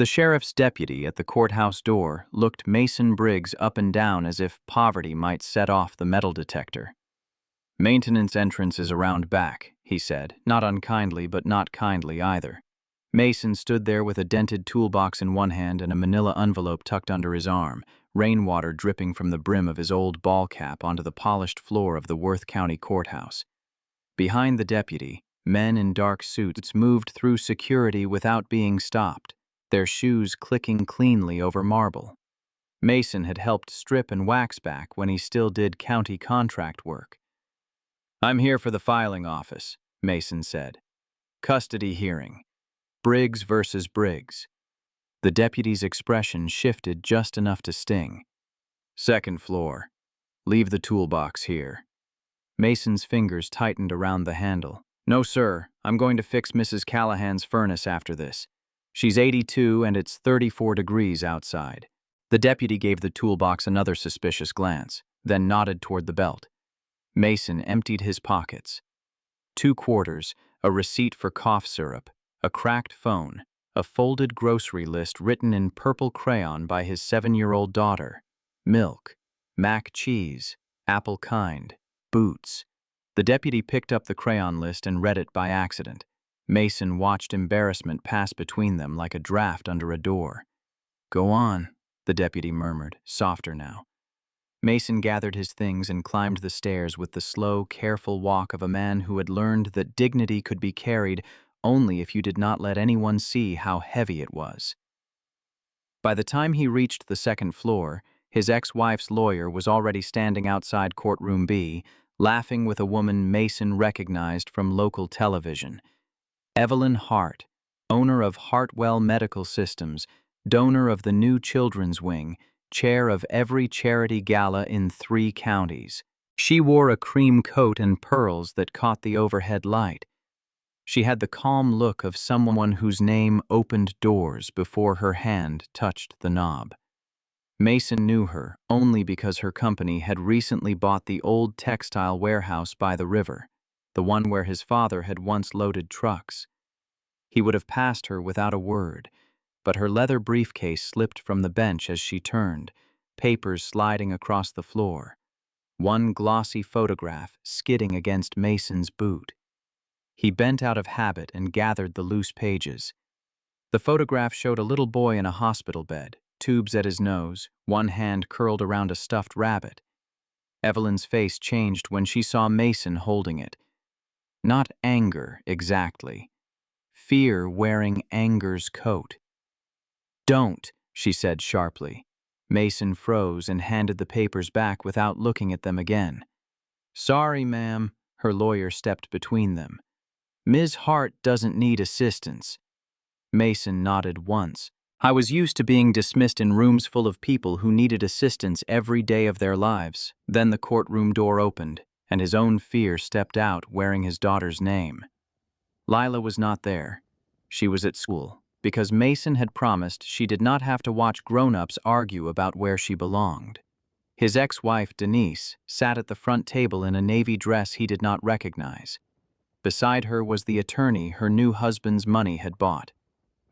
The sheriff's deputy at the courthouse door looked Mason Briggs up and down as if poverty might set off the metal detector. "Maintenance entrance is around back," he said, not unkindly but not kindly either. Mason stood there with a dented toolbox in one hand and a manila envelope tucked under his arm, rainwater dripping from the brim of his old ball cap onto the polished floor of the Worth County Courthouse. Behind the deputy, men in dark suits moved through security without being stopped, their shoes clicking cleanly over marble. Mason had helped strip and wax back when he still did county contract work. "I'm here for the filing office," Mason said. "Custody hearing. Briggs versus Briggs." The deputy's expression shifted just enough to sting. "Second floor. Leave the toolbox here." Mason's fingers tightened around the handle. "No, sir. I'm going to fix Mrs. Callahan's furnace after this. She's 82 and it's 34 degrees outside." The deputy gave the toolbox another suspicious glance, then nodded toward the belt. Mason emptied his pockets. 2 quarters, a receipt for cough syrup, a cracked phone, a folded grocery list written in purple crayon by his 7-year-old daughter. Milk, mac cheese, apple kind, boots. The deputy picked up the crayon list and read it by accident. Mason watched embarrassment pass between them like a draft under a door. "Go on," the deputy murmured, softer now. Mason gathered his things and climbed the stairs with the slow, careful walk of a man who had learned that dignity could be carried only if you did not let anyone see how heavy it was. By the time he reached the second floor, his ex-wife's lawyer was already standing outside courtroom B, laughing with a woman Mason recognized from local television. Evelyn Hart, owner of Hartwell Medical Systems, donor of the new children's wing, chair of every charity gala in 3 counties. She wore a cream coat and pearls that caught the overhead light. She had the calm look of someone whose name opened doors before her hand touched the knob. Mason knew her only because her company had recently bought the old textile warehouse by the river, the one where his father had once loaded trucks. He would have passed her without a word, but her leather briefcase slipped from the bench as she turned, papers sliding across the floor. One glossy photograph skidding against Mason's boot. He bent out of habit and gathered the loose pages. The photograph showed a little boy in a hospital bed, tubes at his nose, one hand curled around a stuffed rabbit. Evelyn's face changed when she saw Mason holding it. Not anger, exactly. Fear wearing anger's coat. "Don't," she said sharply. Mason froze and handed the papers back without looking at them again. "Sorry, ma'am," her lawyer stepped between them. "Ms. Hart doesn't need assistance." Mason nodded once. "I was used to being dismissed in rooms full of people who needed assistance every day of their lives." Then the courtroom door opened, and his own fear stepped out wearing his daughter's name. Lila was not there. She was at school, because Mason had promised she did not have to watch grown-ups argue about where she belonged. His ex-wife, Denise, sat at the front table in a navy dress he did not recognize. Beside her was the attorney her new husband's money had bought.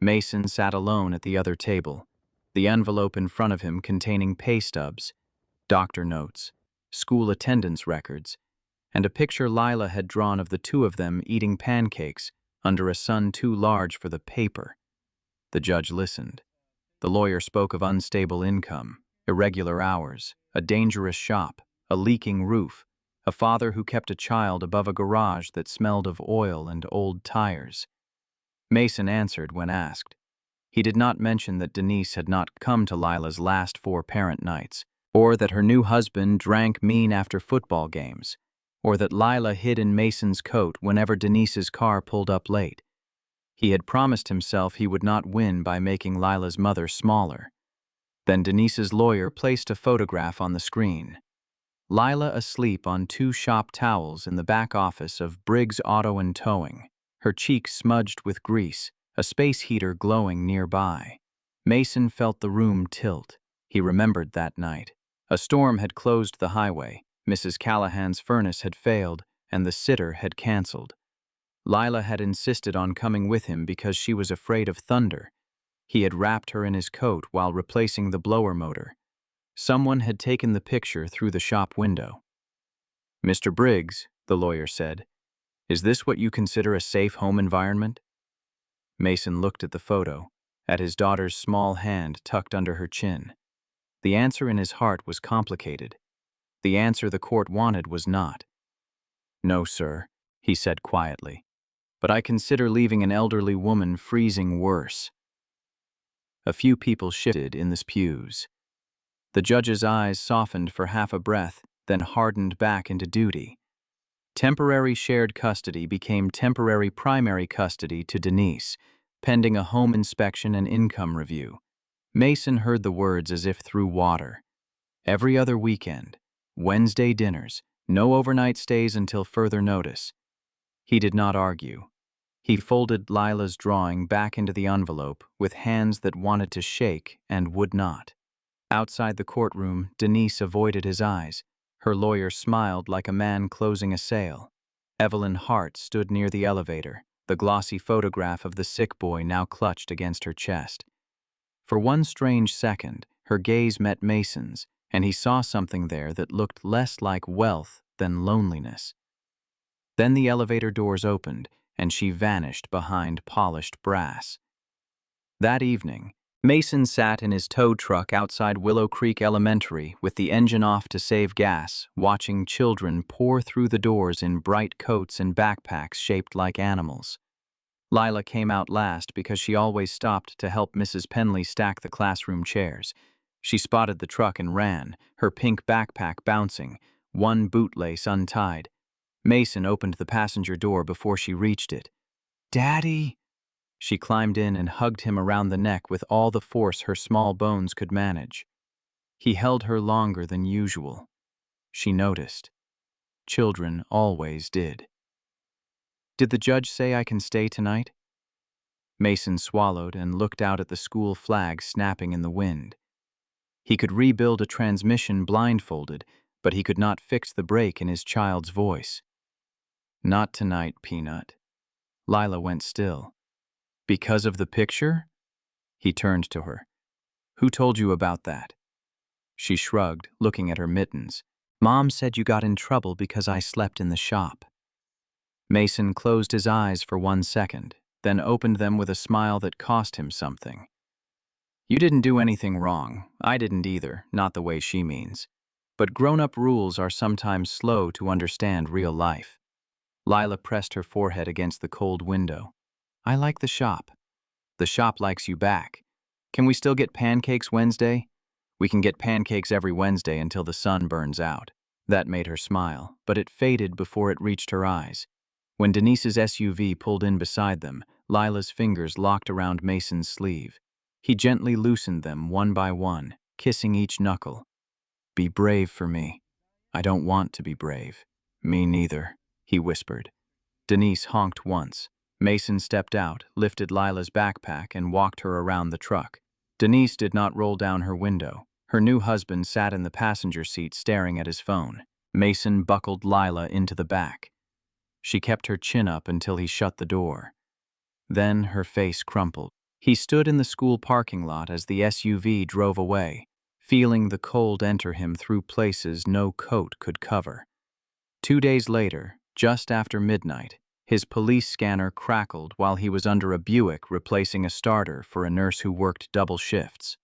Mason sat alone at the other table, the envelope in front of him containing pay stubs, doctor notes, school attendance records, and a picture Lila had drawn of the 2 of them eating pancakes under a sun too large for the paper. The judge listened. The lawyer spoke of unstable income, irregular hours, a dangerous shop, a leaking roof, a father who kept a child above a garage that smelled of oil and old tires. Mason answered when asked. He did not mention that Denise had not come to Lila's last 4 parent nights, or that her new husband drank mean after football games, or that Lila hid in Mason's coat whenever Denise's car pulled up late. He had promised himself he would not win by making Lila's mother smaller. Then Denise's lawyer placed a photograph on the screen. Lila asleep on 2 shop towels in the back office of Briggs Auto and Towing, her cheeks smudged with grease, a space heater glowing nearby. Mason felt the room tilt. He remembered that night. A storm had closed the highway, Mrs. Callahan's furnace had failed, and the sitter had canceled. Lila had insisted on coming with him because she was afraid of thunder. He had wrapped her in his coat while replacing the blower motor. Someone had taken the picture through the shop window. "Mr. Briggs," the lawyer said, "is this what you consider a safe home environment?" Mason looked at the photo, at his daughter's small hand tucked under her chin. The answer in his heart was complicated. The answer the court wanted was not. "No, sir," he said quietly, "but I consider leaving an elderly woman freezing worse." A few people shifted in the pews. The judge's eyes softened for half a breath, then hardened back into duty. Temporary shared custody became temporary primary custody to Denise, pending a home inspection and income review. Mason heard the words as if through water. Every other weekend, Wednesday dinners, no overnight stays until further notice. He did not argue. He folded Lila's drawing back into the envelope with hands that wanted to shake and would not. Outside the courtroom, Denise avoided his eyes. Her lawyer smiled like a man closing a sale. Evelyn Hart stood near the elevator, the glossy photograph of the sick boy now clutched against her chest. For one strange second, her gaze met Mason's, and he saw something there that looked less like wealth than loneliness. Then the elevator doors opened, and she vanished behind polished brass. That evening, Mason sat in his tow truck outside Willow Creek Elementary with the engine off to save gas, watching children pour through the doors in bright coats and backpacks shaped like animals. Lila came out last because she always stopped to help Mrs. Penley stack the classroom chairs. She spotted the truck and ran, her pink backpack bouncing, one bootlace untied. Mason opened the passenger door before she reached it. "Daddy!" She climbed in and hugged him around the neck with all the force her small bones could manage. He held her longer than usual. She noticed. Children always did. "Did the judge say I can stay tonight?" Mason swallowed and looked out at the school flag snapping in the wind. He could rebuild a transmission blindfolded, but he could not fix the break in his child's voice. "Not tonight, Peanut." Lila went still. "Because of the picture?" He turned to her. "Who told you about that?" She shrugged, looking at her mittens. "Mom said you got in trouble because I slept in the shop." Mason closed his eyes for 1 second, then opened them with a smile that cost him something. "You didn't do anything wrong. I didn't either, not the way she means. But grown-up rules are sometimes slow to understand real life." Lila pressed her forehead against the cold window. "I like the shop." "The shop likes you back. Can we still get pancakes Wednesday?" "We can get pancakes every Wednesday until the sun burns out." That made her smile, but it faded before it reached her eyes. When Denise's SUV pulled in beside them, Lila's fingers locked around Mason's sleeve. He gently loosened them one by one, kissing each knuckle. "Be brave for me." "I don't want to be brave." "Me neither," he whispered. Denise honked once. Mason stepped out, lifted Lila's backpack, and walked her around the truck. Denise did not roll down her window. Her new husband sat in the passenger seat staring at his phone. Mason buckled Lila into the back. She kept her chin up until he shut the door. Then her face crumpled. He stood in the school parking lot as the SUV drove away, feeling the cold enter him through places no coat could cover. 2 days later, just after midnight, his police scanner crackled while he was under a Buick replacing a starter for a nurse who worked double shifts.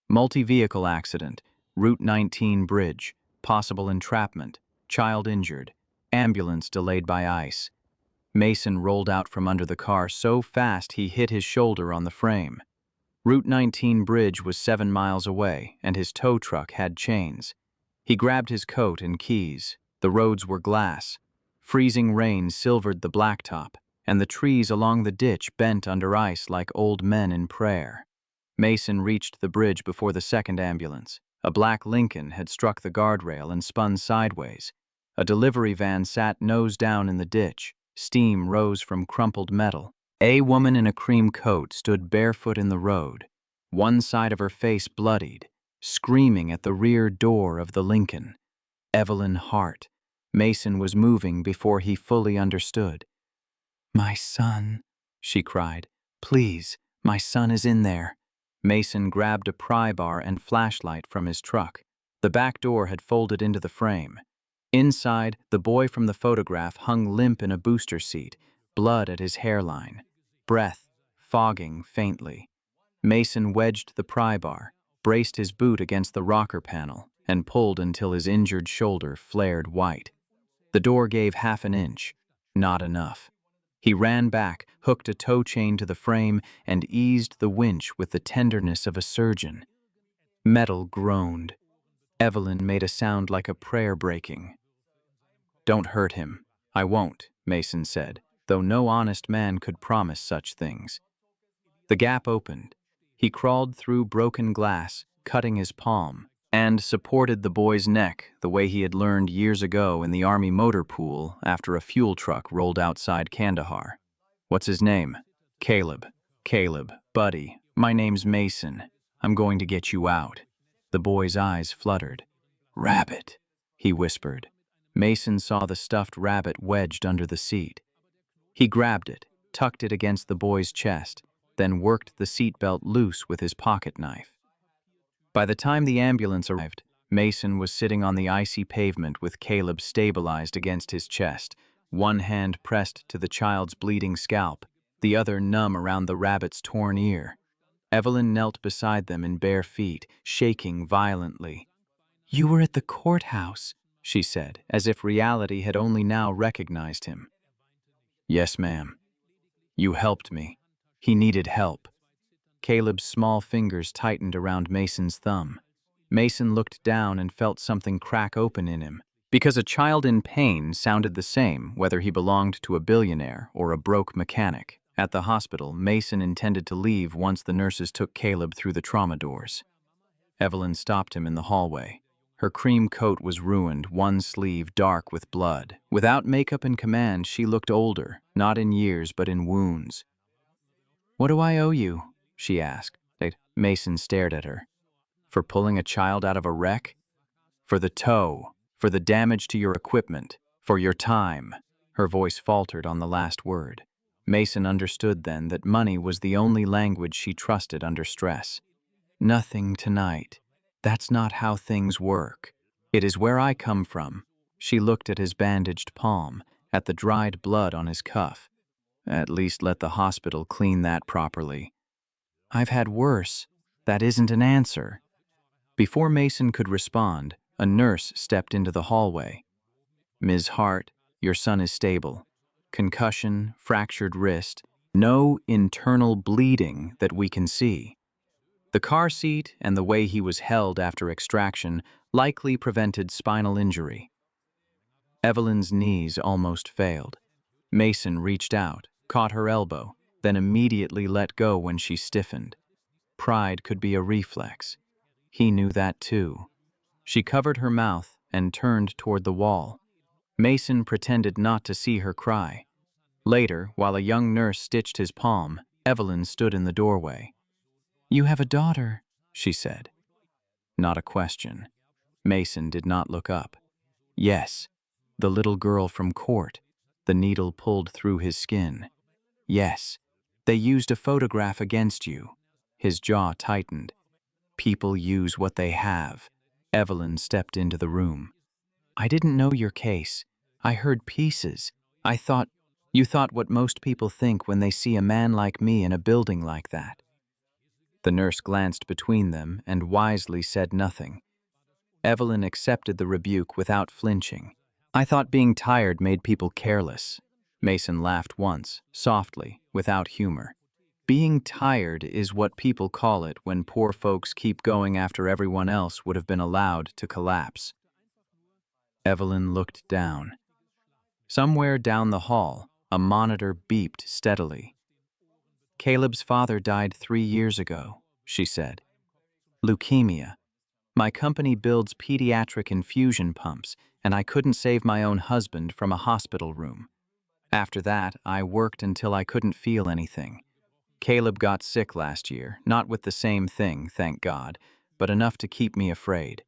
Multi-vehicle accident, Route 19 bridge, possible entrapment, child injured, ambulance delayed by ice. Mason rolled out from under the car so fast he hit his shoulder on the frame. Route 19 bridge was 7 miles away, and his tow truck had chains. He grabbed his coat and keys. The roads were glass. Freezing rain silvered the blacktop, and the trees along the ditch bent under ice like old men in prayer. Mason reached the bridge before the second ambulance. A black Lincoln had struck the guardrail and spun sideways. A delivery van sat nose down in the ditch. Steam rose from crumpled metal. A woman in a cream coat stood barefoot in the road, one side of her face bloodied, screaming at the rear door of the Lincoln. Evelyn Hart. Mason was moving before he fully understood. "My son," she cried. "Please, my son is in there." Mason grabbed a pry bar and flashlight from his truck. The back door had folded into the frame. Inside, the boy from the photograph hung limp in a booster seat, blood at his hairline, breath fogging faintly. Mason wedged the pry bar, braced his boot against the rocker panel, and pulled until his injured shoulder flared white. The door gave half an inch. Not enough. He ran back, hooked a tow chain to the frame, and eased the winch with the tenderness of a surgeon. Metal groaned. Evelyn made a sound like a prayer breaking. "Don't hurt him." "I won't," Mason said, though no honest man could promise such things. The gap opened. He crawled through broken glass, cutting his palm, and supported the boy's neck the way he had learned years ago in the Army motor pool after a fuel truck rolled outside Kandahar. "What's his name?" "Caleb." "Caleb, buddy, my name's Mason. I'm going to get you out." The boy's eyes fluttered. "Rabbit," he whispered. Mason saw the stuffed rabbit wedged under the seat. He grabbed it, tucked it against the boy's chest, then worked the seatbelt loose with his pocket knife. By the time the ambulance arrived, Mason was sitting on the icy pavement with Caleb stabilized against his chest, one hand pressed to the child's bleeding scalp, the other numb around the rabbit's torn ear. Evelyn knelt beside them in bare feet, shaking violently. "You were at the courthouse," she said, as if reality had only now recognized him. "Yes, ma'am. You helped me. He needed help." Caleb's small fingers tightened around Mason's thumb. Mason looked down and felt something crack open in him, because a child in pain sounded the same whether he belonged to a billionaire or a broke mechanic. At the hospital, Mason intended to leave once the nurses took Caleb through the trauma doors. Evelyn stopped him in the hallway. Her cream coat was ruined, one sleeve dark with blood. Without makeup and command, she looked older, not in years but in wounds. "What do I owe you?" she asked. Mason stared at her. "For pulling a child out of a wreck? For the tow, for the damage to your equipment, for your time." Her voice faltered on the last word. Mason understood then that money was the only language she trusted under stress. "Nothing tonight. That's not how things work. It is where I come from." She looked at his bandaged palm, at the dried blood on his cuff. "At least let the hospital clean that properly." "I've had worse. That isn't an answer." Before Mason could respond, a nurse stepped into the hallway. "Ms. Hart, your son is stable. Concussion, fractured wrist, no internal bleeding that we can see. The car seat and the way he was held after extraction likely prevented spinal injury." Evelyn's knees almost failed. Mason reached out, caught her elbow, then immediately let go when she stiffened. Pride could be a reflex. He knew that too. She covered her mouth and turned toward the wall. Mason pretended not to see her cry. Later, while a young nurse stitched his palm, Evelyn stood in the doorway. "You have a daughter," she said. Not a question. Mason did not look up. "Yes, the little girl from court." The needle pulled through his skin. "Yes, they used a photograph against you." His jaw tightened. "People use what they have." Evelyn stepped into the room. "I didn't know your case. I heard pieces. You thought what most people think when they see a man like me in a building like that." The nurse glanced between them and wisely said nothing. Evelyn accepted the rebuke without flinching. "I thought being tired made people careless." Mason laughed once, softly, without humor. "Being tired is what people call it when poor folks keep going after everyone else would have been allowed to collapse." Evelyn looked down. Somewhere down the hall, a monitor beeped steadily. "Caleb's father died 3 years ago," she said. "Leukemia. My company builds pediatric infusion pumps, and I couldn't save my own husband from a hospital room. After that, I worked until I couldn't feel anything. Caleb got sick last year, not with the same thing, thank God, but enough to keep me afraid.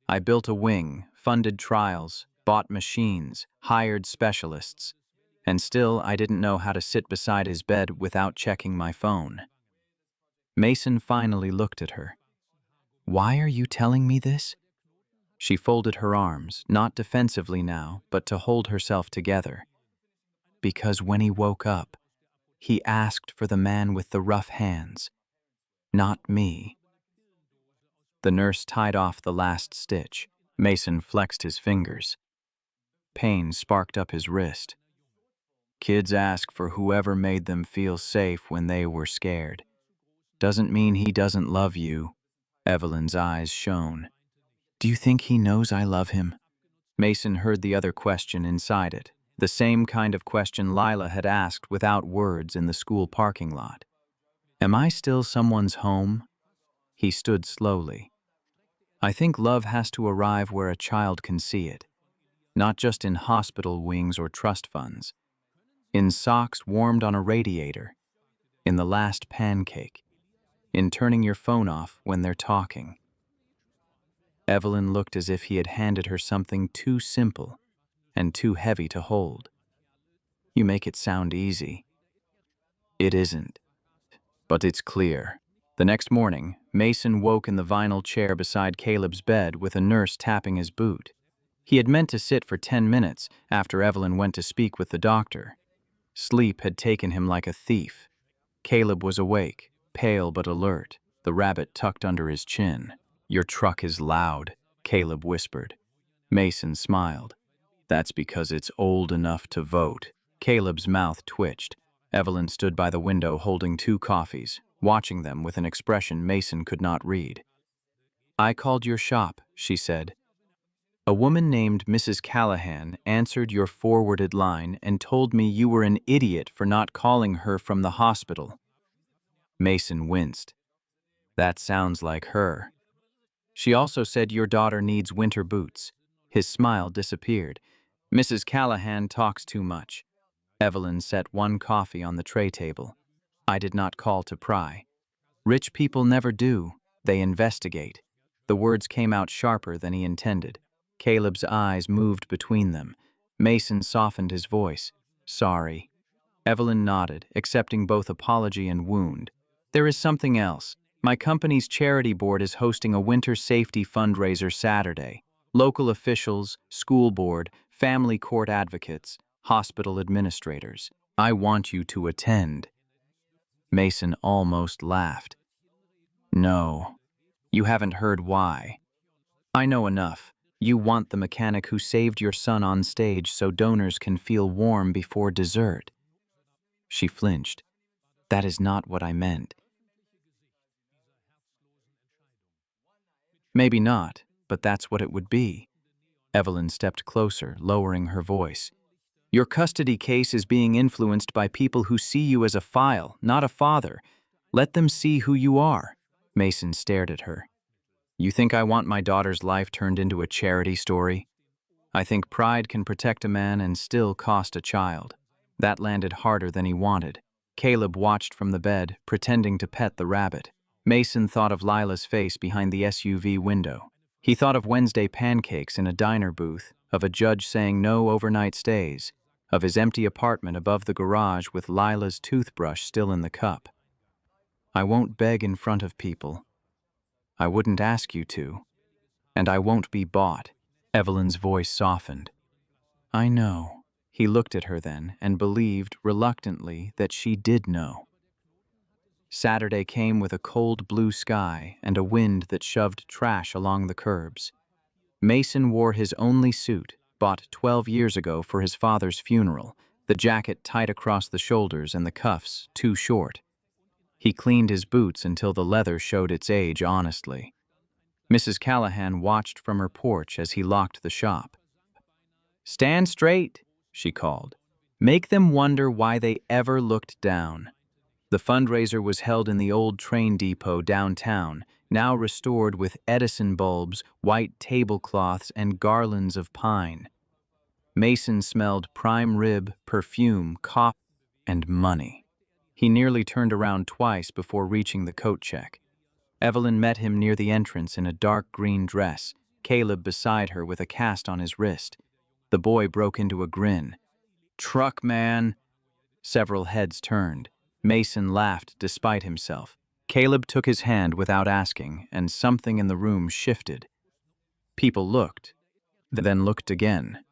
I built a wing, funded trials, bought machines, hired specialists, and still I didn't know how to sit beside his bed without checking my phone." Mason finally looked at her. Why are you telling me this? She folded her arms, not defensively now, but to hold herself together. Because when he woke up, he asked for the man with the rough hands, not me. The nurse tied off the last stitch. Mason flexed his fingers. Pain sparked up his wrist. Kids ask for whoever made them feel safe when they were scared. Doesn't mean he doesn't love you. Evelyn's eyes shone. Do you think he knows I love him? Mason heard the other question inside it, the same kind of question Lila had asked without words in the school parking lot. Am I still someone's home? He stood slowly. I think love has to arrive where a child can see it, not just in hospital wings or trust funds. In socks warmed on a radiator, in the last pancake, in turning your phone off when they're talking. Evelyn looked as if he had handed her something too simple and too heavy to hold. You make it sound easy. It isn't, but it's clear. The next morning, Mason woke in the vinyl chair beside Caleb's bed with a nurse tapping his boot. He had meant to sit for 10 minutes after Evelyn went to speak with the doctor. Sleep had taken him like a thief. Caleb was awake, pale but alert, the rabbit tucked under his chin. Your truck is loud, Caleb whispered. Mason smiled. That's because it's old enough to vote. Caleb's mouth twitched. Evelyn stood by the window holding 2 coffees, watching them with an expression Mason could not read. I called your shop, she said. A woman named Mrs. Callahan answered your forwarded line and told me you were an idiot for not calling her from the hospital. Mason winced. That sounds like her. She also said your daughter needs winter boots. His smile disappeared. Mrs. Callahan talks too much. Evelyn set 1 coffee on the tray table. I did not call to pry. Rich people never do. They investigate. The words came out sharper than he intended. Caleb's eyes moved between them. Mason softened his voice. Sorry. Evelyn nodded, accepting both apology and wound. There is something else. My company's charity board is hosting a winter safety fundraiser Saturday. Local officials, school board, family court advocates, hospital administrators. I want you to attend. Mason almost laughed. No, you haven't heard why. I know enough. You want the mechanic who saved your son on stage so donors can feel warm before dessert. She flinched. That is not what I meant. Maybe not, but that's what it would be. Evelyn stepped closer, lowering her voice. Your custody case is being influenced by people who see you as a file, not a father. Let them see who you are. Mason stared at her. You think I want my daughter's life turned into a charity story? I think pride can protect a man and still cost a child. That landed harder than he wanted. Caleb watched from the bed, pretending to pet the rabbit. Mason thought of Lila's face behind the SUV window. He thought of Wednesday pancakes in a diner booth, of a judge saying no overnight stays, of his empty apartment above the garage with Lila's toothbrush still in the cup. I won't beg in front of people. I wouldn't ask you to. And I won't be bought. Evelyn's voice softened. I know. He looked at her then and believed, reluctantly, that she did know. Saturday came with a cold blue sky and a wind that shoved trash along the curbs. Mason wore his only suit, bought 12 years ago for his father's funeral, the jacket tight across the shoulders and the cuffs too short. He cleaned his boots until the leather showed its age honestly. Mrs. Callahan watched from her porch as he locked the shop. Stand straight, she called. Make them wonder why they ever looked down. The fundraiser was held in the old train depot downtown, now restored with Edison bulbs, white tablecloths, and garlands of pine. Mason smelled prime rib, perfume, coffee, and money. He nearly turned around twice before reaching the coat check. Evelyn met him near the entrance in a dark green dress, Caleb beside her with a cast on his wrist. The boy broke into a grin. Truck man! Several heads turned. Mason laughed despite himself. Caleb took his hand without asking, and something in the room shifted. People looked, then looked again.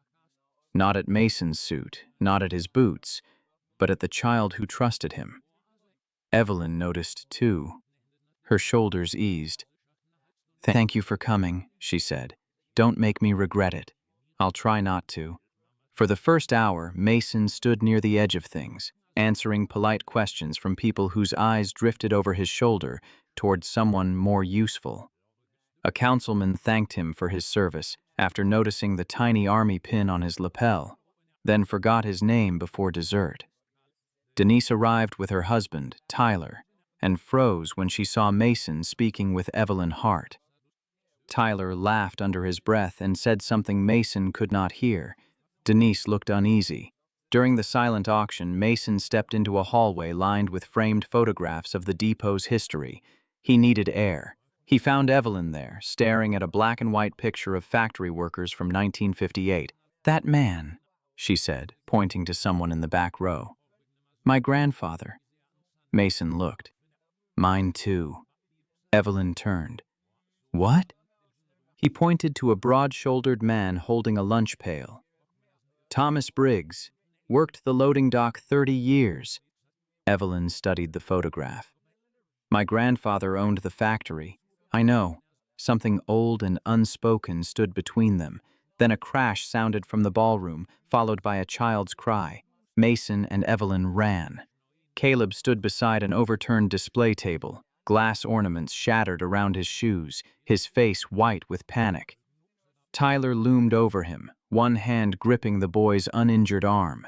Not at Mason's suit, not at his boots, but at the child who trusted him. Evelyn noticed too. Her shoulders eased. "Thank you for coming," she said. "Don't make me regret it. I'll try not to." For the first hour, Mason stood near the edge of things, answering polite questions from people whose eyes drifted over his shoulder toward someone more useful. A councilman thanked him for his service after noticing the tiny army pin on his lapel, then forgot his name before dessert. Denise arrived with her husband, Tyler, and froze when she saw Mason speaking with Evelyn Hart. Tyler laughed under his breath and said something Mason could not hear. Denise looked uneasy. During the silent auction, Mason stepped into a hallway lined with framed photographs of the depot's history. He needed air. He found Evelyn there, staring at a black and white picture of factory workers from 1958. "That man," she said, pointing to someone in the back row. "My grandfather." Mason looked. "Mine too." Evelyn turned. "What?" He pointed to a broad-shouldered man holding a lunch pail. "Thomas Briggs. Worked the loading dock 30 years. Evelyn studied the photograph. "My grandfather owned the factory. I know." Something old and unspoken stood between them. Then a crash sounded from the ballroom, followed by a child's cry. Mason and Evelyn ran. Caleb stood beside an overturned display table, glass ornaments shattered around his shoes, his face white with panic. Tyler loomed over him, one hand gripping the boy's uninjured arm.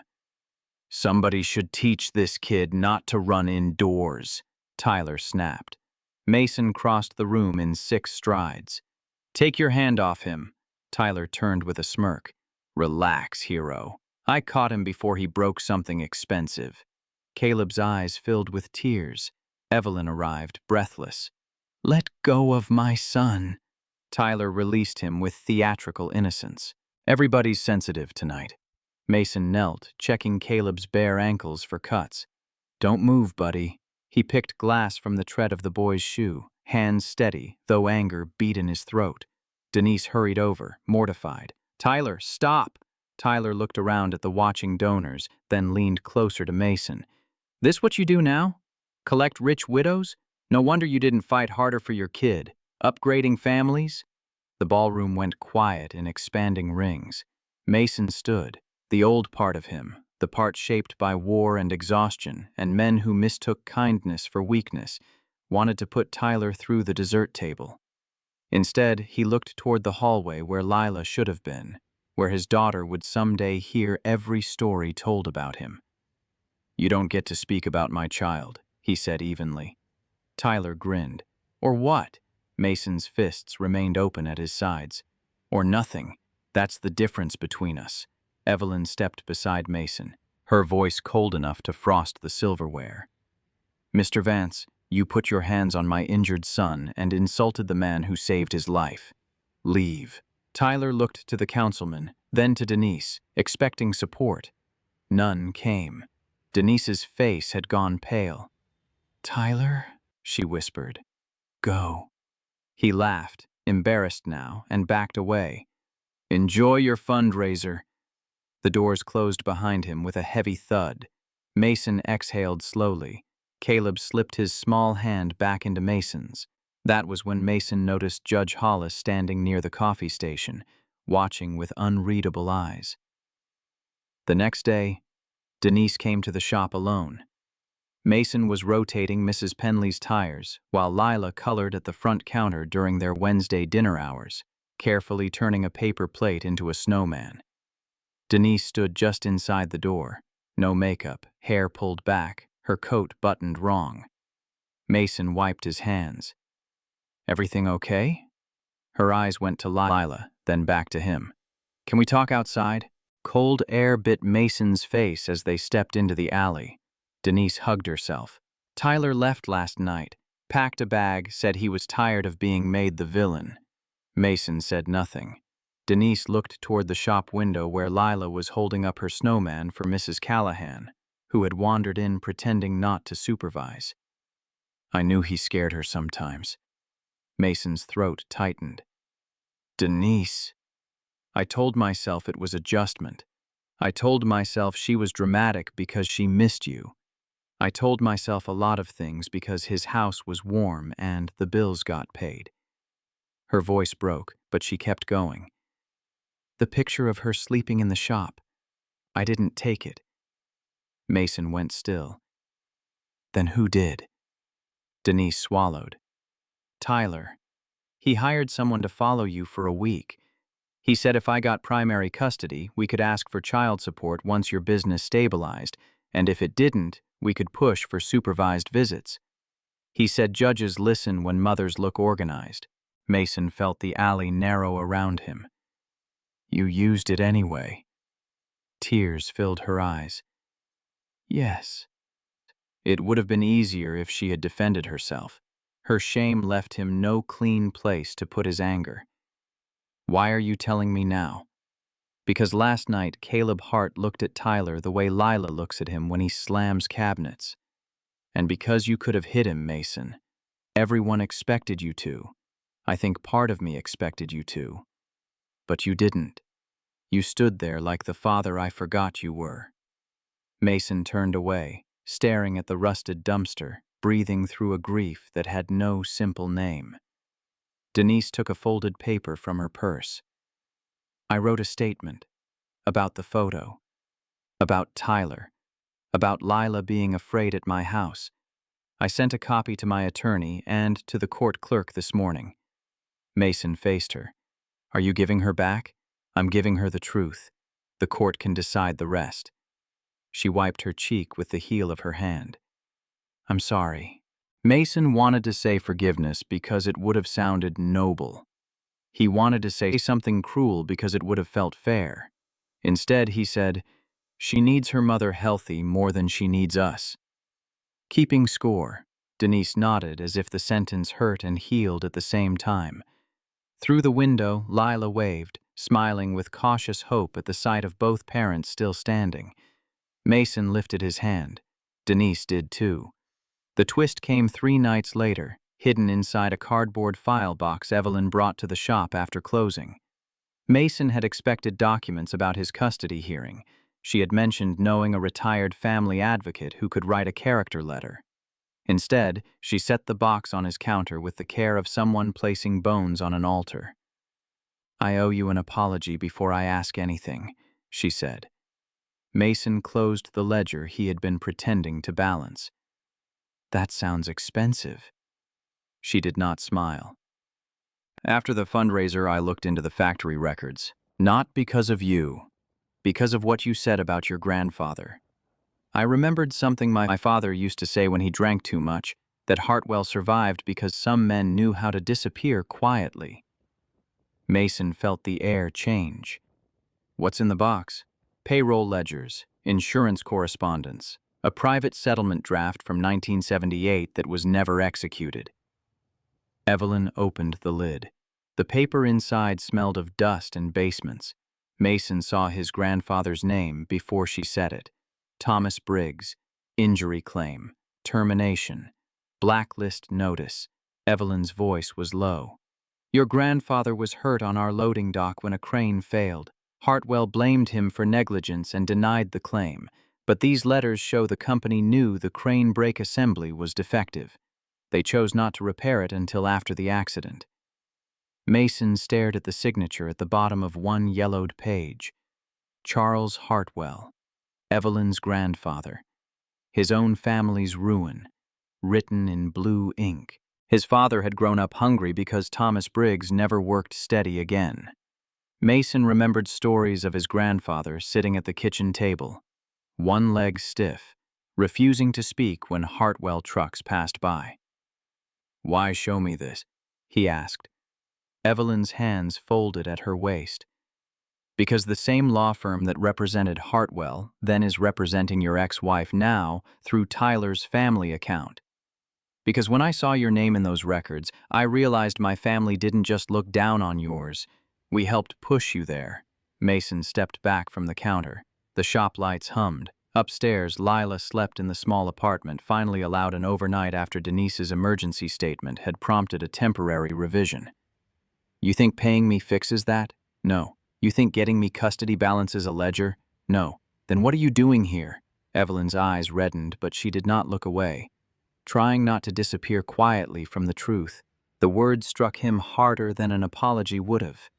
"Somebody should teach this kid not to run indoors," Tyler snapped. Mason crossed the room in 6 strides. "Take your hand off him." Tyler turned with a smirk. "Relax, hero. I caught him before he broke something expensive." Caleb's eyes filled with tears. Evelyn arrived, breathless. "Let go of my son." Tyler released him with theatrical innocence. "Everybody's sensitive tonight." Mason knelt, checking Caleb's bare ankles for cuts. "Don't move, buddy." He picked glass from the tread of the boy's shoe, hands steady, though anger beat in his throat. Denise hurried over, mortified. "Tyler, stop!" Tyler looked around at the watching donors, then leaned closer to Mason. "This what you do now? Collect rich widows? No wonder you didn't fight harder for your kid. Upgrading families?" The ballroom went quiet in expanding rings. Mason stood, the old part of him, the part shaped by war and exhaustion, and men who mistook kindness for weakness, wanted to put Tyler through the dessert table. Instead, he looked toward the hallway where Lila should have been, where his daughter would someday hear every story told about him. "You don't get to speak about my child," he said evenly. Tyler grinned. "Or what?" Mason's fists remained open at his sides. "Or nothing. That's the difference between us." Evelyn stepped beside Mason, her voice cold enough to frost the silverware. "Mr. Vance, you put your hands on my injured son and insulted the man who saved his life. Leave." Tyler looked to the councilman, then to Denise, expecting support. None came. Denise's face had gone pale. "Tyler," she whispered, "go." He laughed, embarrassed now, and backed away. "Enjoy your fundraiser." The doors closed behind him with a heavy thud. Mason exhaled slowly. Caleb slipped his small hand back into Mason's. That was when Mason noticed Judge Hollis standing near the coffee station, watching with unreadable eyes. The next day, Denise came to the shop alone. Mason was rotating Mrs. Penley's tires, while Lila colored at the front counter during their Wednesday dinner hours, carefully turning a paper plate into a snowman. Denise stood just inside the door, no makeup, hair pulled back, her coat buttoned wrong. Mason wiped his hands. "Everything okay?" Her eyes went to Lila, then back to him. "Can we talk outside?" Cold air bit Mason's face as they stepped into the alley. Denise hugged herself. "Tyler left last night, packed a bag, said he was tired of being made the villain." Mason said nothing. Denise looked toward the shop window where Lila was holding up her snowman for Mrs. Callahan, who had wandered in pretending not to supervise. I knew he scared her sometimes. Mason's throat tightened. Denise. I told myself it was adjustment. I told myself she was dramatic because she missed you. I told myself a lot of things because his house was warm and the bills got paid. Her voice broke, but she kept going. The picture of her sleeping in the shop. I didn't take it. Mason went still. Then who did? Denise swallowed. Tyler. He hired someone to follow you for a week. He said if I got primary custody, we could ask for child support once your business stabilized, and if it didn't, we could push for supervised visits. He said judges listen when mothers look organized. Mason felt the alley narrow around him. You used it anyway. Tears filled her eyes. Yes. It would have been easier if she had defended herself. Her shame left him no clean place to put his anger. Why are you telling me now? Because last night Caleb Hart looked at Tyler the way Lila looks at him when he slams cabinets. And because you could have hit him, Mason. Everyone expected you to. I think part of me expected you to. But you didn't. You stood there like the father I forgot you were. Mason turned away, staring at the rusted dumpster, breathing through a grief that had no simple name. Denise took a folded paper from her purse. I wrote a statement about the photo, about Tyler, about Lila being afraid at my house. I sent a copy to my attorney and to the court clerk this morning. Mason faced her. Are you giving her back? I'm giving her the truth. The court can decide the rest. She wiped her cheek with the heel of her hand. I'm sorry. Mason wanted to say forgiveness because it would have sounded noble. He wanted to say something cruel because it would have felt fair. Instead, he said, she needs her mother healthy more than she needs us. Keeping score, Denise nodded as if the sentence hurt and healed at the same time. Through the window, Lila waved, smiling with cautious hope at the sight of both parents still standing. Mason lifted his hand. Denise did too. The twist came 3 nights later, hidden inside a cardboard file box Evelyn brought to the shop after closing. Mason had expected documents about his custody hearing. She had mentioned knowing a retired family advocate who could write a character letter. Instead, she set the box on his counter with the care of someone placing bones on an altar. I owe you an apology before I ask anything, she said. Mason closed the ledger he had been pretending to balance. That sounds expensive. She did not smile. After the fundraiser, I looked into the factory records. Not because of you. Because of what you said about your grandfather. I remembered something my father used to say when he drank too much, that Hartwell survived because some men knew how to disappear quietly. Mason felt the air change. What's in the box? Payroll ledgers, insurance correspondence, a private settlement draft from 1978 that was never executed. Evelyn opened the lid. The paper inside smelled of dust and basements. Mason saw his grandfather's name before she said it. Thomas Briggs, injury claim, termination, blacklist notice. Evelyn's voice was low. Your grandfather was hurt on our loading dock when a crane failed. Hartwell blamed him for negligence and denied the claim, but these letters show the company knew the crane brake assembly was defective. They chose not to repair it until after the accident. Mason stared at the signature at the bottom of one yellowed page. Charles Hartwell, Evelyn's grandfather. His own family's ruin, written in blue ink. His father had grown up hungry because Thomas Briggs never worked steady again. Mason remembered stories of his grandfather sitting at the kitchen table, one leg stiff, refusing to speak when Hartwell trucks passed by. Why show me this? He asked. Evelyn's hands folded at her waist. Because the same law firm that represented Hartwell then is representing your ex-wife now through Tyler's family account. Because when I saw your name in those records, I realized my family didn't just look down on yours. We helped push you there. Mason stepped back from the counter. The shop lights hummed. Upstairs, Lila slept in the small apartment, finally allowed an overnight after Denise's emergency statement had prompted a temporary revision. You think paying me fixes that? No. You think getting me custody balances a ledger? No. Then what are you doing here? Evelyn's eyes reddened, but she did not look away, trying not to disappear quietly from the truth. The words struck him harder than an apology would have.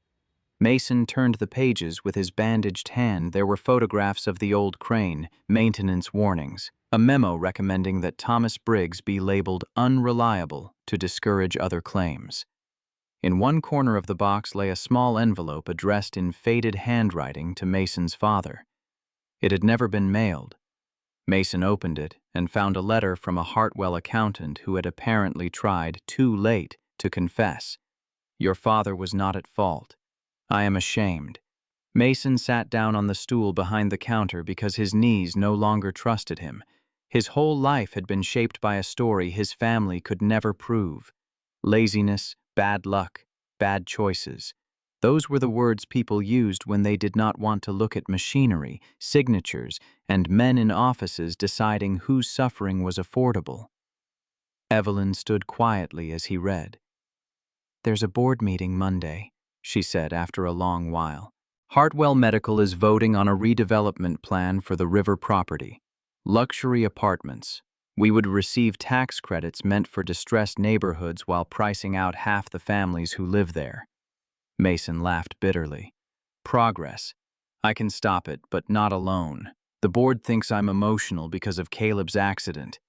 Mason turned the pages with his bandaged hand. There were photographs of the old crane, maintenance warnings, a memo recommending that Thomas Briggs be labeled unreliable to discourage other claims. In one corner of the box lay a small envelope addressed in faded handwriting to Mason's father. It had never been mailed. Mason opened it and found a letter from a Hartwell accountant who had apparently tried too late to confess. Your father was not at fault. I am ashamed. Mason sat down on the stool behind the counter because his knees no longer trusted him. His whole life had been shaped by a story his family could never prove. Laziness, bad luck, bad choices. Those were the words people used when they did not want to look at machinery, signatures, and men in offices deciding whose suffering was affordable. Evelyn stood quietly as he read. There's a board meeting Monday, she said after a long while. Hartwell Medical is voting on a redevelopment plan for the river property. Luxury apartments. We would receive tax credits meant for distressed neighborhoods while pricing out half the families who live there. Mason laughed bitterly. Progress. I can stop it, but not alone. The board thinks I'm emotional because of Caleb's accident.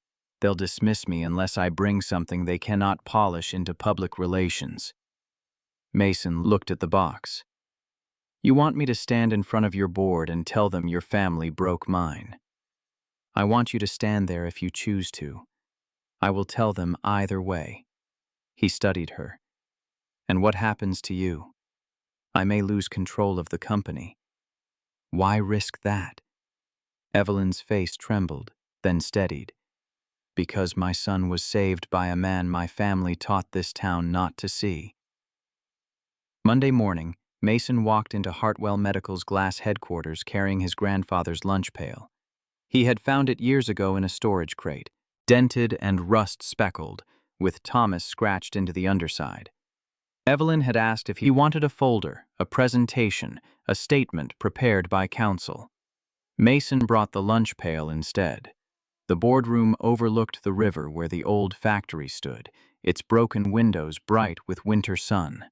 They'll dismiss me unless I bring something they cannot polish into public relations. Mason looked at the box. You want me to stand in front of your board and tell them your family broke mine. I want you to stand there if you choose to. I will tell them either way. He studied her. And what happens to you? I may lose control of the company. Why risk that? Evelyn's face trembled, then steadied. Because my son was saved by a man my family taught this town not to see. Monday morning, Mason walked into Hartwell Medical's glass headquarters carrying his grandfather's lunch pail. He had found it years ago in a storage crate, dented and rust-speckled, with Thomas scratched into the underside. Evelyn had asked if he wanted a folder, a presentation, a statement prepared by counsel. Mason brought the lunch pail instead. The boardroom overlooked the river where the old factory stood, its broken windows bright with winter sun.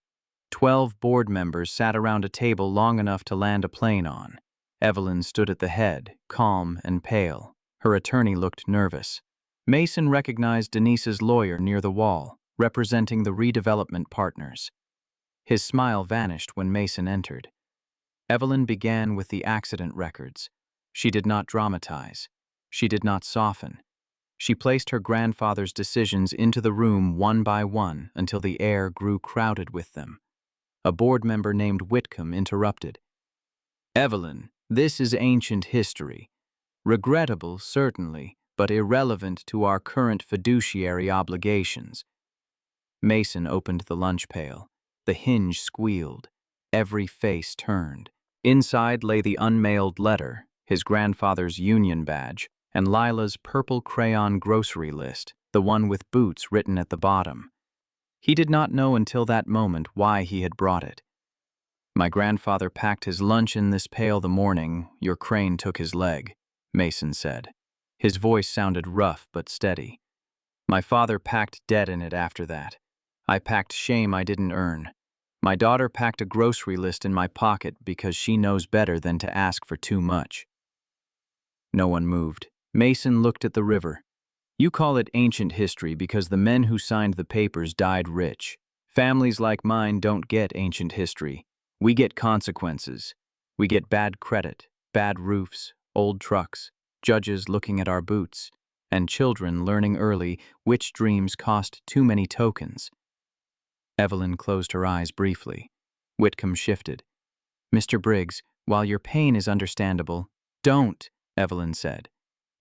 12 board members sat around a table long enough to land a plane on. Evelyn stood at the head, calm and pale. Her attorney looked nervous. Mason recognized Denise's lawyer near the wall, representing the redevelopment partners. His smile vanished when Mason entered. Evelyn began with the accident records. She did not dramatize. She did not soften. She placed her grandfather's decisions into the room one by one until the air grew crowded with them. A board member named Whitcomb interrupted. Evelyn, this is ancient history. Regrettable, certainly, but irrelevant to our current fiduciary obligations. Mason opened the lunch pail. The hinge squealed. Every face turned. Inside lay the unmailed letter, his grandfather's union badge, and Lila's purple crayon grocery list, the one with Boots written at the bottom. He did not know until that moment why he had brought it. My grandfather packed his lunch in this pail the morning your crane took his leg, Mason said. His voice sounded rough but steady. My father packed debt in it after that. I packed shame I didn't earn. My daughter packed a grocery list in my pocket because she knows better than to ask for too much. No one moved. Mason looked at the river. You call it ancient history because the men who signed the papers died rich. Families like mine don't get ancient history. We get consequences. We get bad credit, bad roofs, old trucks, judges looking at our boots, and children learning early which dreams cost too many tokens. Evelyn closed her eyes briefly. Whitcomb shifted. Mr. Briggs, while your pain is understandable, don't, Evelyn said.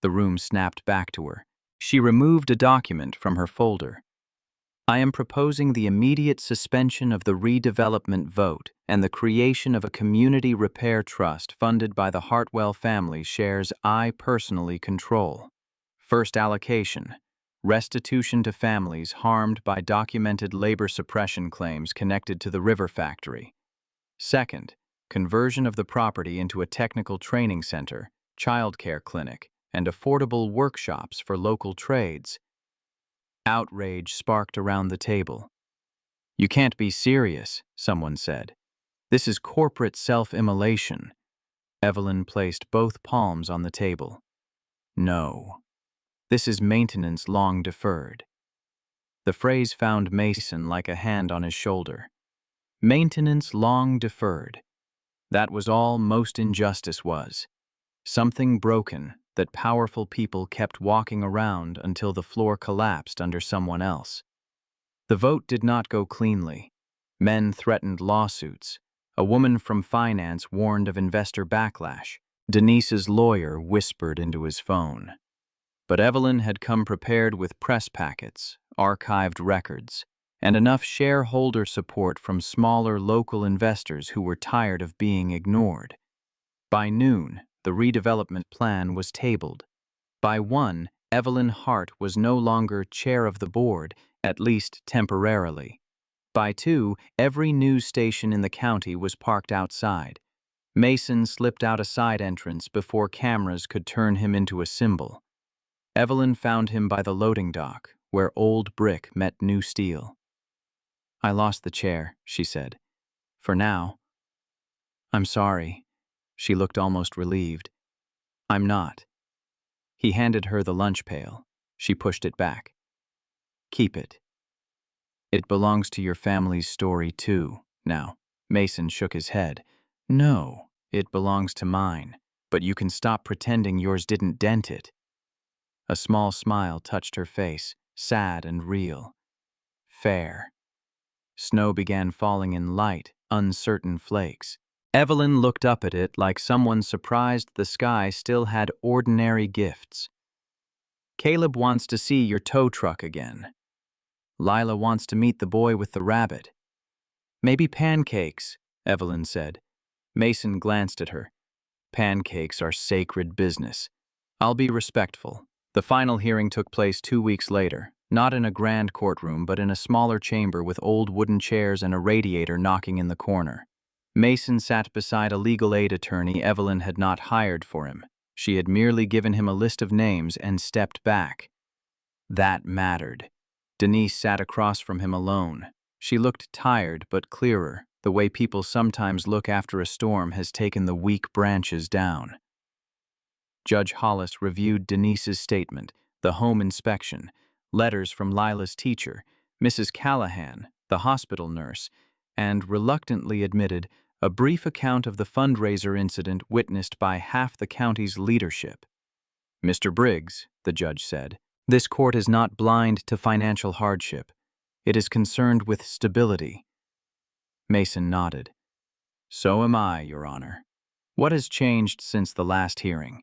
The room snapped back to her. She removed a document from her folder. I am proposing the immediate suspension of the redevelopment vote and the creation of a community repair trust funded by the Hartwell family shares I personally control. First allocation: restitution to families harmed by documented labor suppression claims connected to the river factory. Second, conversion of the property into a technical training center, childcare clinic, and affordable workshops for local trades. Outrage sparked around the table. "You can't be serious," someone said. "This is corporate self-immolation." Evelyn placed both palms on the table. "No. This is maintenance long deferred." The phrase found Mason like a hand on his shoulder. Maintenance long deferred. That was all most injustice was. Something broken that powerful people kept walking around until the floor collapsed under someone else. The vote did not go cleanly. Men threatened lawsuits. A woman from finance warned of investor backlash. Denise's lawyer whispered into his phone. But Evelyn had come prepared with press packets, archived records, and enough shareholder support from smaller local investors who were tired of being ignored. By noon, the redevelopment plan was tabled. By 1, Evelyn Hart was no longer chair of the board, at least temporarily. By 2, every news station in the county was parked outside. Mason slipped out a side entrance before cameras could turn him into a symbol. Evelyn found him by the loading dock, where old brick met new steel. "I lost the chair," she said. "For now." "I'm sorry." She looked almost relieved. "I'm not." He handed her the lunch pail. She pushed it back. "Keep it. It belongs to your family's story, too." Now, Mason shook his head. "No, it belongs to mine, but you can stop pretending yours didn't dent it." A small smile touched her face, sad and real. "Fair." Snow began falling in light, uncertain flakes. Evelyn looked up at it like someone surprised the sky still had ordinary gifts. "Caleb wants to see your tow truck again. Lila wants to meet the boy with the rabbit." "Maybe pancakes," Evelyn said. Mason glanced at her. "Pancakes are sacred business. I'll be respectful." The final hearing took place 2 weeks later, not in a grand courtroom but in a smaller chamber with old wooden chairs and a radiator knocking in the corner. Mason sat beside a legal aid attorney Evelyn had not hired for him. She had merely given him a list of names and stepped back. That mattered. Denise sat across from him alone. She looked tired but clearer, the way people sometimes look after a storm has taken the weak branches down. Judge Hollis reviewed Denise's statement, the home inspection, letters from Lila's teacher, Mrs. Callahan, the hospital nurse, and reluctantly admitted a brief account of the fundraiser incident witnessed by half the county's leadership. "Mr. Briggs," the judge said, "this court is not blind to financial hardship. It is concerned with stability." Mason nodded. "So am I, Your Honor. What has changed since the last hearing?"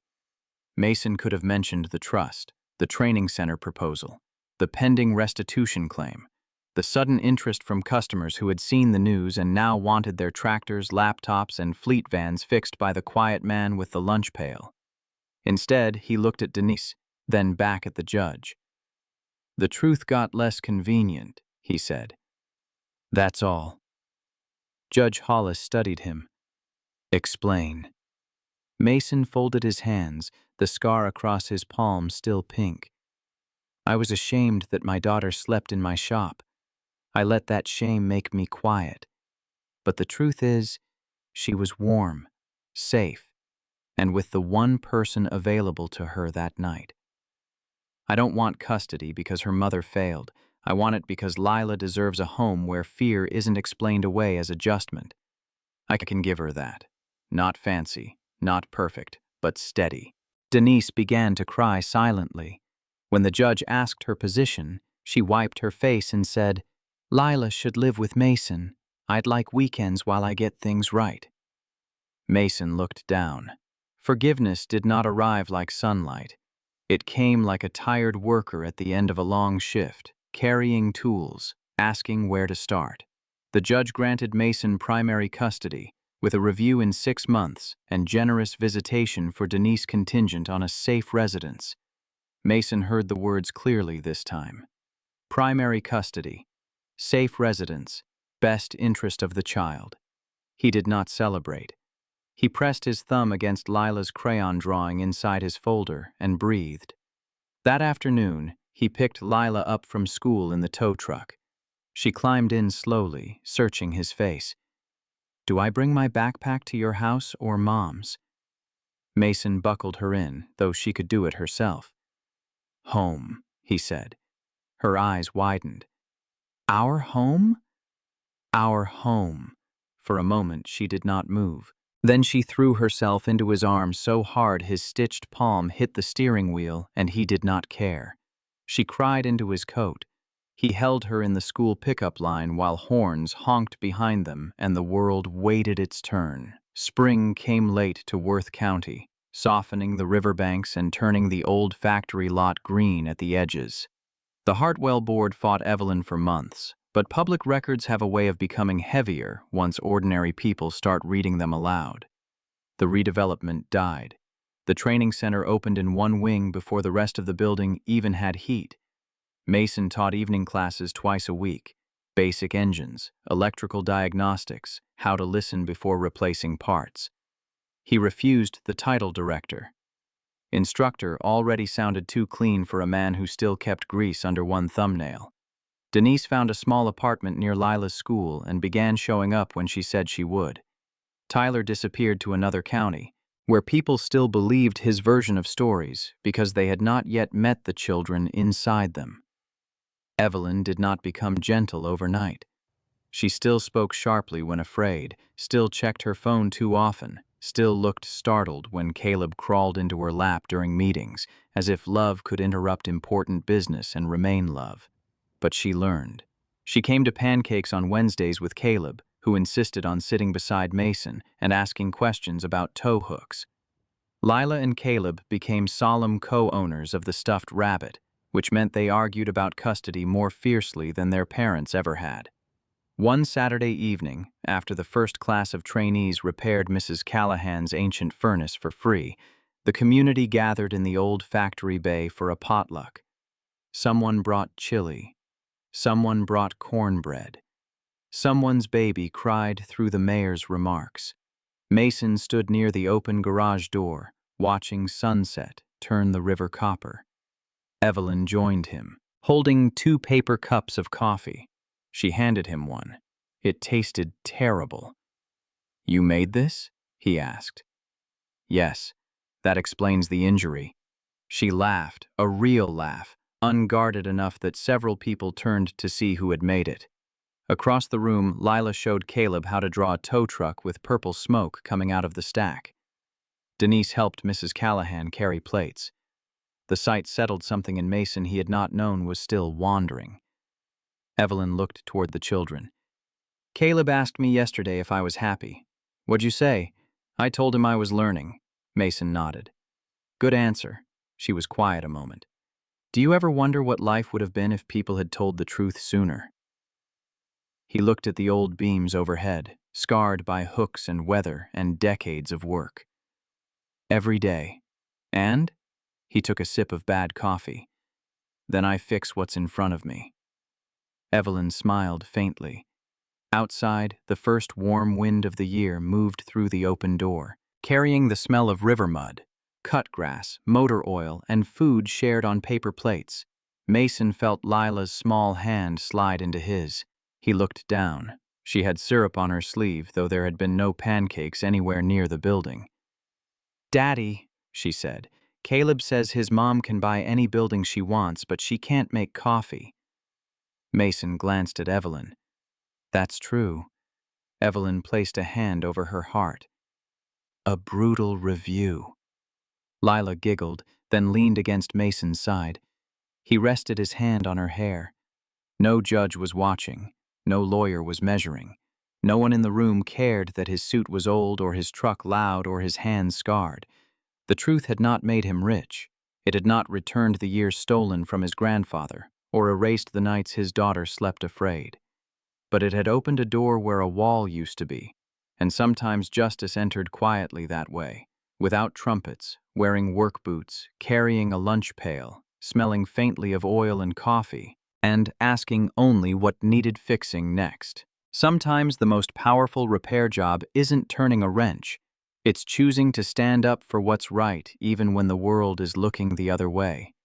Mason could have mentioned the trust, the training center proposal, the pending restitution claim, the sudden interest from customers who had seen the news and now wanted their tractors, laptops, and fleet vans fixed by the quiet man with the lunch pail. Instead, he looked at Denise, then back at the judge. "The truth got less convenient," he said. "That's all." Judge Hollis studied him. "Explain." Mason folded his hands, the scar across his palm still pink. "I was ashamed that my daughter slept in my shop. I let that shame make me quiet. But the truth is, she was warm, safe, and with the one person available to her that night. I don't want custody because her mother failed. I want it because Lila deserves a home where fear isn't explained away as adjustment. I can give her that. Not fancy, not perfect, but steady." Denise began to cry silently. When the judge asked her position, she wiped her face and said, "Lila should live with Mason. I'd like weekends while I get things right." Mason looked down. Forgiveness did not arrive like sunlight. It came like a tired worker at the end of a long shift. carrying tools, asking where to start. The judge granted Mason primary custody, with a review in 6 months and generous visitation for Denise contingent on a safe residence. Mason heard the words clearly this time. Primary custody, safe residence, best interest of the child. He did not celebrate. He pressed his thumb against Lila's crayon drawing inside his folder and breathed. That afternoon, he picked Lila up from school in the tow truck. She climbed in slowly, searching his face. "Do I bring my backpack to your house or Mom's?" Mason buckled her in, though she could do it herself. "Home," he said. Her eyes widened. "Our home?" "Our home." For a moment, she did not move. Then she threw herself into his arms so hard his stitched palm hit the steering wheel, and he did not care. She cried into his coat. He held her in the school pickup line while horns honked behind them and the world waited its turn. Spring came late to Worth County, softening the riverbanks and turning the old factory lot green at the edges. The Hartwell Board fought Evelyn for months, but public records have a way of becoming heavier once ordinary people start reading them aloud. The redevelopment died. The training center opened in one wing before the rest of the building even had heat. Mason taught evening classes twice a week: basic engines, electrical diagnostics, how to listen before replacing parts. He refused the title director. Instructor already sounded too clean for a man who still kept grease under one thumbnail. Denise found a small apartment near Lila's school and began showing up when she said she would. Tyler disappeared to another county, where people still believed his version of stories because they had not yet met the children inside them. Evelyn did not become gentle overnight. She still spoke sharply when afraid, still checked her phone too often, still looked startled when Caleb crawled into her lap during meetings, as if love could interrupt important business and remain love. But she learned. She came to pancakes on Wednesdays with Caleb, who insisted on sitting beside Mason and asking questions about tow hooks. Lila and Caleb became solemn co-owners of the stuffed rabbit, which meant they argued about custody more fiercely than their parents ever had. One Saturday evening, after the first class of trainees repaired Mrs. Callahan's ancient furnace for free, the community gathered in the old factory bay for a potluck. Someone brought chili. Someone brought cornbread. Someone's baby cried through the mayor's remarks. Mason stood near the open garage door, watching sunset turn the river copper. Evelyn joined him, holding 2 paper cups of coffee. She handed him one. It tasted terrible. "You made this?" he asked. "Yes, that explains the injury." She laughed, a real laugh, unguarded enough that several people turned to see who had made it. Across the room, Lila showed Caleb how to draw a tow truck with purple smoke coming out of the stack. Denise helped Mrs. Callahan carry plates. The sight settled something in Mason he had not known was still wandering. Evelyn looked toward the children. "Caleb asked me yesterday if I was happy. What'd you say?" "I told him I was learning." Mason nodded. "Good answer." She was quiet a moment. "Do you ever wonder what life would have been if people had told the truth sooner?" He looked at the old beams overhead, scarred by hooks and weather and decades of work. "Every day. And?" He took a sip of bad coffee. "Then I fix what's in front of me." Evelyn smiled faintly. Outside, the first warm wind of the year moved through the open door, carrying the smell of river mud, cut grass, motor oil, and food shared on paper plates. Mason felt Lila's small hand slide into his. He looked down. She had syrup on her sleeve, though there had been no pancakes anywhere near the building. "Daddy," she said, "Caleb says his mom can buy any building she wants, but she can't make coffee." Mason glanced at Evelyn. "That's true." Evelyn placed a hand over her heart. "A brutal review." Lila giggled, then leaned against Mason's side. He rested his hand on her hair. No judge was watching. No lawyer was measuring. No one in the room cared that his suit was old or his truck loud or his hands scarred. The truth had not made him rich. It had not returned the years stolen from his grandfather or erased the nights his daughter slept afraid. But it had opened a door where a wall used to be, and sometimes justice entered quietly that way, without trumpets, wearing work boots, carrying a lunch pail, smelling faintly of oil and coffee, and asking only what needed fixing next. Sometimes the most powerful repair job isn't turning a wrench, it's choosing to stand up for what's right even when the world is looking the other way.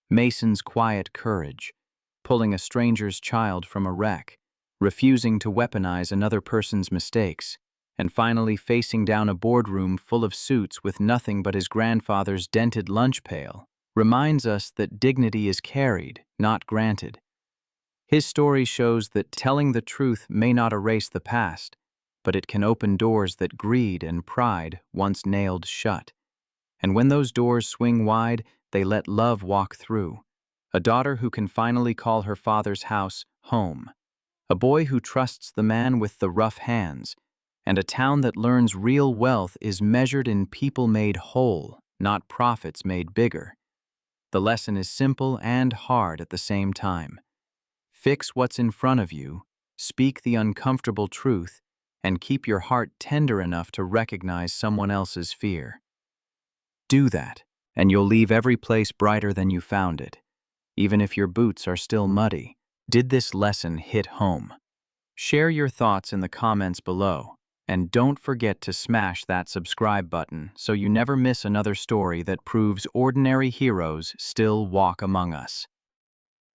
Mason's quiet courage, pulling a stranger's child from a wreck, refusing to weaponize another person's mistakes, and finally facing down a boardroom full of suits with nothing but his grandfather's dented lunch pail, reminds us that dignity is carried, not granted. His story shows that telling the truth may not erase the past, but it can open doors that greed and pride once nailed shut. And when those doors swing wide, they let love walk through. A daughter who can finally call her father's house home. A boy who trusts the man with the rough hands. And a town that learns real wealth is measured in people made whole, not profits made bigger. The lesson is simple and hard at the same time. Fix what's in front of you, speak the uncomfortable truth, and keep your heart tender enough to recognize someone else's fear. Do that, and you'll leave every place brighter than you found it, even if your boots are still muddy. Did this lesson hit home? Share your thoughts in the comments below, and don't forget to smash that subscribe button so you never miss another story that proves ordinary heroes still walk among us.